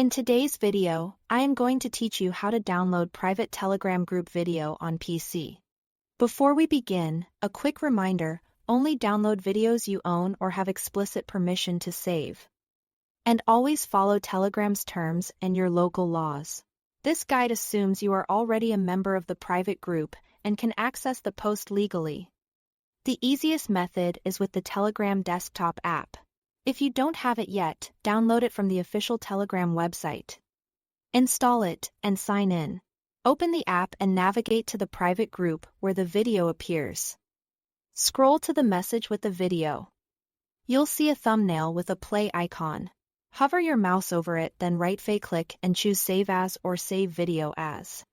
In today's video, I am going to teach you how to download private Telegram group video on PC. Before we begin, a quick reminder, only download videos you own or have explicit permission to save. And always follow Telegram's terms and your local laws. This guide assumes you are already a member of the private group and can access the post legally. The easiest method is with the Telegram desktop app. If you don't have it yet, download it from the official Telegram website. Install it and sign in. Open the app and navigate to the private group where the video appears. Scroll to the message with the video. You'll see a thumbnail with a play icon. Hover your mouse over it, then right-click and choose Save As or Save Video As.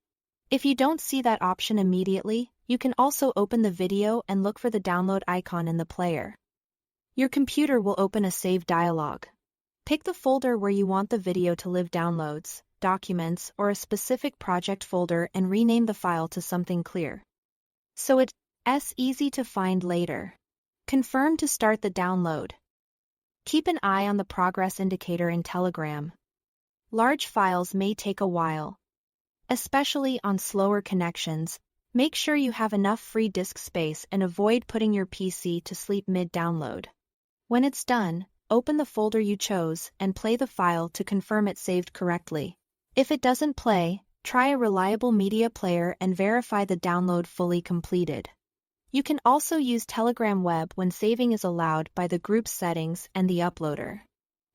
If you don't see that option immediately, you can also open the video and look for the download icon in the player. Your computer will open a save dialog. Pick the folder where you want the video to live: downloads, documents, or a specific project folder, and rename the file to something clear, so it's easy to find later. Confirm to start the download. Keep an eye on the progress indicator in Telegram. Large files may take a while, especially on slower connections. Make sure you have enough free disk space and avoid putting your PC to sleep mid-download. When it's done, open the folder you chose and play the file to confirm it saved correctly. If it doesn't play, try a reliable media player and verify the download fully completed. You can also use Telegram Web when saving is allowed by the group settings and the uploader.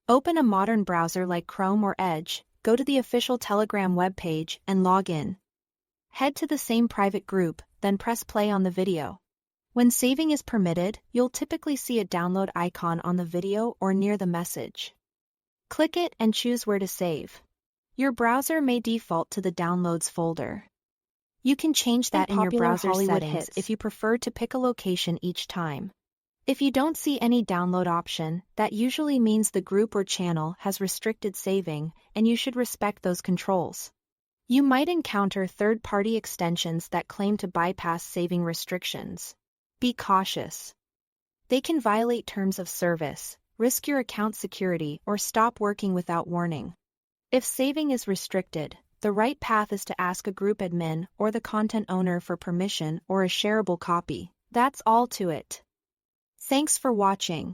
Open a modern browser like Chrome or Edge, go to the official Telegram webpage and log in. Head to the same private group, then press play on the video. When saving is permitted, you'll typically see a download icon on the video or near the message. Click it and choose where to save. Your browser may default to the Downloads folder. You can change that in your browser Hollywood settings hits. if you prefer to pick a location each time. If you don't see any download option, that usually means the group or channel has restricted saving, and you should respect those controls. You might encounter third-party extensions that claim to bypass saving restrictions. Be cautious. They can violate terms of service, risk your account security, or stop working without warning. If saving is restricted, the right path is to ask a group admin or the content owner for permission or a shareable copy. That's all to it. Thanks for watching.